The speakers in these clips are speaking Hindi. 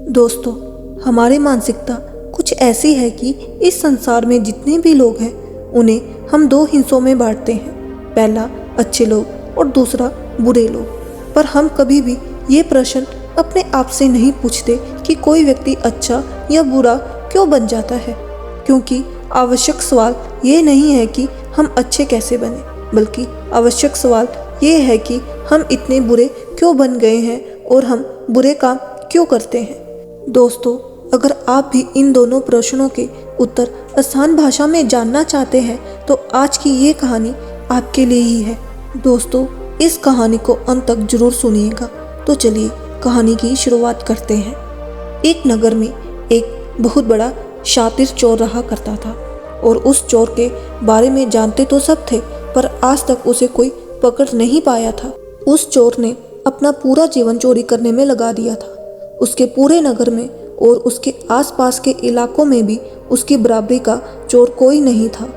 दोस्तों, हमारी मानसिकता कुछ ऐसी है कि इस संसार में जितने भी लोग हैं उन्हें हम दो हिस्सों में बांटते हैं। पहला अच्छे लोग और दूसरा बुरे लोग। पर हम कभी भी ये प्रश्न अपने आप से नहीं पूछते कि कोई व्यक्ति अच्छा या बुरा क्यों बन जाता है, क्योंकि आवश्यक सवाल ये नहीं है कि हम अच्छे कैसे बने, बल्कि आवश्यक सवाल ये है कि हम इतने बुरे क्यों बन गए हैं और हम बुरे काम क्यों करते हैं। दोस्तों, अगर आप भी इन दोनों प्रश्नों के उत्तर आसान भाषा में जानना चाहते हैं तो आज की ये कहानी आपके लिए ही है। दोस्तों, इस कहानी को अंत तक जरूर सुनिएगा। तो चलिए कहानी की शुरुआत करते हैं। एक नगर में एक बहुत बड़ा शातिर चोर रहा करता था और उस चोर के बारे में जानते तो सब थे, पर आज तक उसे कोई पकड़ नहीं पाया था। उस चोर ने अपना पूरा जीवन चोरी करने में लगा दिया था। उसके पूरे नगर में और उसके आसपास के इलाकों में भी उसकी बराबरी का चोर कोई नहीं था।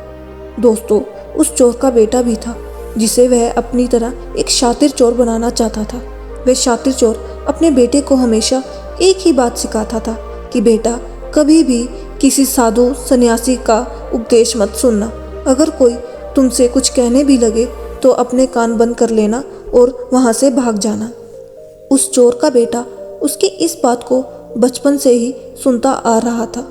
दोस्तों, उस चोर का बेटा भी था जिसे वह अपनी तरह एक शातिर चोर बनाना चाहता था। वह शातिर चोर अपने बेटे को हमेशा एक ही बात सिखाता था कि बेटा, कभी भी किसी साधु सन्यासी का उपदेश मत सुनना। अगर कोई तुमसे कुछ कहने भी लगे तो अपने कान बंद कर लेना और वहाँ से भाग जाना। उस चोर का बेटा उसकी इस बात को बचपन से ही सुनता आ रहा था,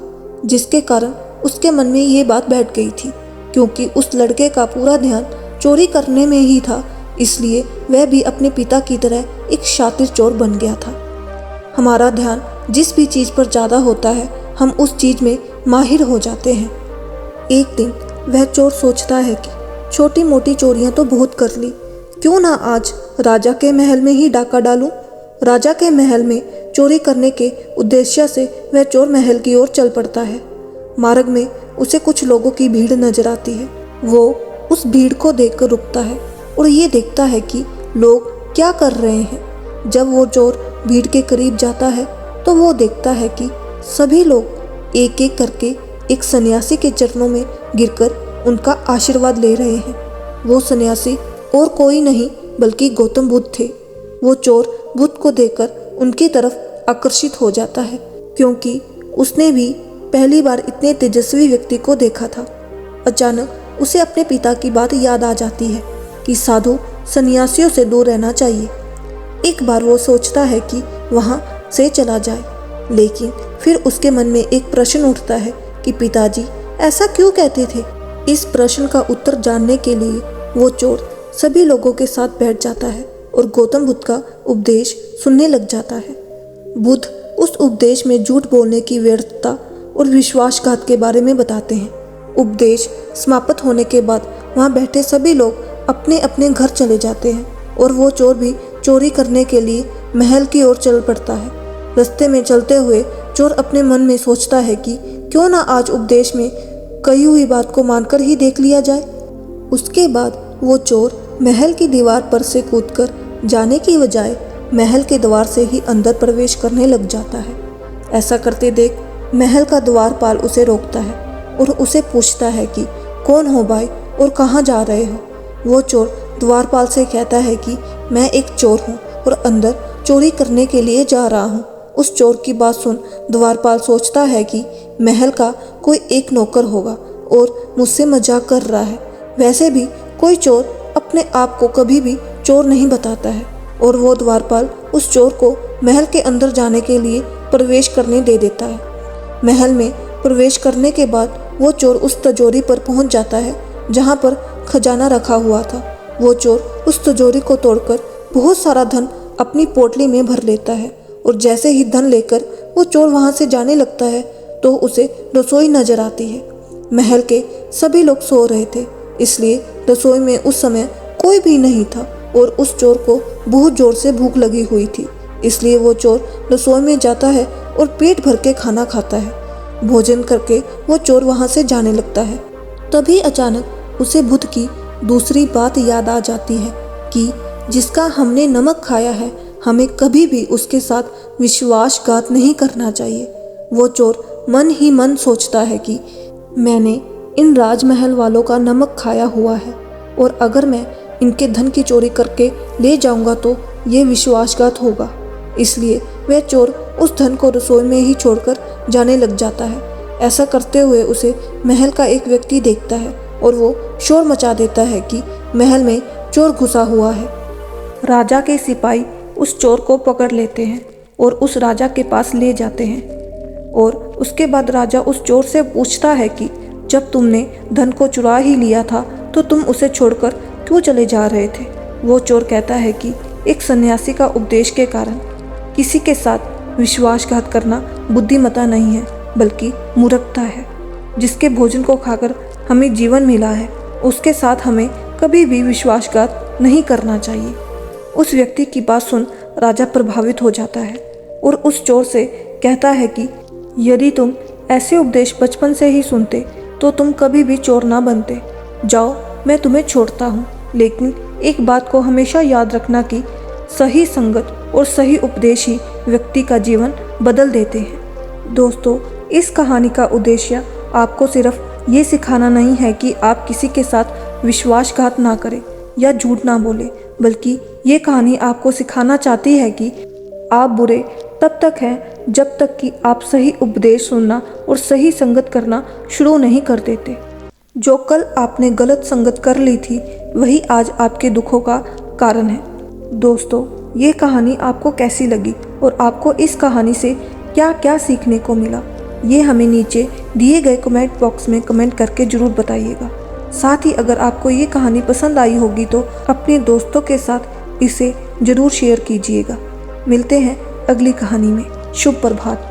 जिसके कारण उसके मन में ये बात बैठ गई थी। क्योंकि उस लड़के का पूरा ध्यान चोरी करने में ही था, इसलिए वह भी अपने पिता की तरह एक शातिर चोर बन गया था। हमारा ध्यान जिस भी चीज़ पर ज़्यादा होता है, हम उस चीज़ में माहिर हो जाते हैं। एक दिन वह चोर सोचता है कि छोटी मोटी चोरियां तो बहुत कर ली, क्यों ना आज राजा के महल में ही डाका डालूं। राजा के महल में चोरी करने के उद्देश्य से वह चोर महल की ओर चल पड़ता है। मार्ग में उसे कुछ लोगों की भीड़ नजर आती है। वो उस भीड़ को देखकर रुकता है और ये देखता है कि लोग क्या कर रहे हैं। जब वो चोर भीड़ के करीब जाता है तो वो देखता है कि सभी लोग एक एक करके एक सन्यासी के चरणों में गिरकर उनका आशीर्वाद ले रहे हैं। वो सन्यासी और कोई नहीं बल्कि गौतम बुद्ध थे। वो चोर बुद्ध को देखकर उनकी तरफ आकर्षित हो जाता है, क्योंकि उसने भी पहली बार इतने तेजस्वी व्यक्ति को देखा था। अचानक उसे अपने पिता की बात याद आ जाती है कि साधु सन्यासियों से दूर रहना चाहिए। एक बार वो सोचता है कि वहाँ से चला जाए, लेकिन फिर उसके मन में एक प्रश्न उठता है कि पिताजी ऐसा क्यों कहते थे। इस प्रश्न का उत्तर जानने के लिए वो चोर सभी लोगों के साथ बैठ जाता है और गौतम बुद्ध का उपदेश सुनने लग जाता है। बुद्ध उस उपदेश में झूठ बोलने की व्यर्थता और विश्वासघात के बारे में बताते हैं। उपदेश समाप्त होने के बाद वहाँ बैठे सभी लोग अपने अपने घर चले जाते हैं और वो चोर भी चोरी करने के लिए महल की ओर चल पड़ता है। रास्ते में चलते हुए चोर अपने मन में सोचता है कि क्यों ना आज उपदेश में कही हुई बात को मानकर ही देख लिया जाए। उसके बाद वो चोर महल की दीवार पर से कूदकर जाने की बजाय महल के द्वार से ही अंदर प्रवेश करने लग जाता है। ऐसा करते देख महल का द्वारपाल उसे रोकता है और उसे पूछता है कि कौन हो भाई और कहाँ जा रहे हो। वो चोर द्वारपाल से कहता है कि मैं एक चोर हूँ और अंदर चोरी करने के लिए जा रहा हूँ। उस चोर की बात सुन द्वारपाल सोचता है कि महल का कोई एक नौकर होगा और मुझसे मजाक कर रहा है। वैसे भी कोई चोर अपने आप को कभी भी चोर नहीं बताता है और वो द्वारपाल उस चोर को महल के अंदर जाने के लिए प्रवेश करने दे देता है। महल में प्रवेश करने के बाद वो चोर उस तिजोरी पर पहुंच जाता है जहां पर खजाना रखा हुआ था। वो चोर उस तिजोरी को तोड़कर बहुत सारा धन अपनी पोटली में भर लेता है और जैसे ही धन लेकर वो चोर वहां से जाने लगता है तो उसे रसोई नजर आती है। महल के सभी लोग सो रहे थे, इसलिए रसोई में उस समय कोई भी नहीं था और उस चोर को बहुत जोर से भूख लगी हुई थी। इसलिए वो चोर रसोई में जाता है और पेट भर के खाना खाता है। भोजन करके वो चोर वहाँ से जाने लगता है। तभी अचानक उसे बुद्ध की दूसरी बात याद आ जाती है कि जिसका हमने नमक खाया है, हमें कभी भी उसके साथ विश्वासघात नहीं करना चाहिए। वो चोर मन ही मन सोचता है कि मैंने इन राजमहल वालों का नमक खाया हुआ है और अगर मैं इनके धन की चोरी करके ले जाऊंगा तो ये विश्वासघात होगा। इसलिए वह चोर उस धन को रसोई में ही छोड़कर जाने लग जाता है। ऐसा करते हुए उसे महल का एक व्यक्ति देखता है और वो शोर मचा देता है कि महल में चोर घुसा हुआ है। राजा के सिपाही उस चोर को पकड़ लेते हैं और उस राजा के पास ले जाते हैं और उसके बाद राजा उस चोर से पूछता है कि जब तुमने धन को चुरा ही लिया था तो तुम उसे छोड़कर क्यों चले जा रहे थे। वो चोर कहता है कि एक सन्यासी का उपदेश के कारण। किसी के साथ विश्वासघात करना बुद्धिमत्ता नहीं है बल्कि मूर्खता है। जिसके भोजन को खाकर हमें जीवन मिला है उसके साथ हमें कभी भी विश्वासघात नहीं करना चाहिए। उस व्यक्ति की बात सुन राजा प्रभावित हो जाता है और उस चोर से कहता है कि यदि तुम ऐसे उपदेश बचपन से ही सुनते तो तुम कभी भी चोर ना बनते। जाओ, मैं तुम्हें छोड़ता हूँ, लेकिन एक बात को हमेशा याद रखना कि सही संगत और सही उपदेश ही व्यक्ति का जीवन बदल देते हैं। दोस्तों, इस कहानी का उद्देश्य आपको सिर्फ ये सिखाना नहीं है कि आप किसी के साथ विश्वासघात ना करें या झूठ ना बोलें, बल्कि ये कहानी आपको सिखाना चाहती है कि आप बुरे तब तक हैं जब तक कि आप सही उपदेश सुनना और सही संगत करना शुरू नहीं कर देते। जो कल आपने गलत संगत कर ली थी वही आज आपके दुखों का कारण है। दोस्तों, ये कहानी आपको कैसी लगी और आपको इस कहानी से क्या क्या सीखने को मिला, ये हमें नीचे दिए गए कमेंट बॉक्स में कमेंट करके ज़रूर बताइएगा। साथ ही अगर आपको ये कहानी पसंद आई होगी तो अपने दोस्तों के साथ इसे ज़रूर शेयर कीजिएगा। मिलते हैं अगली कहानी में। शुभ प्रभात।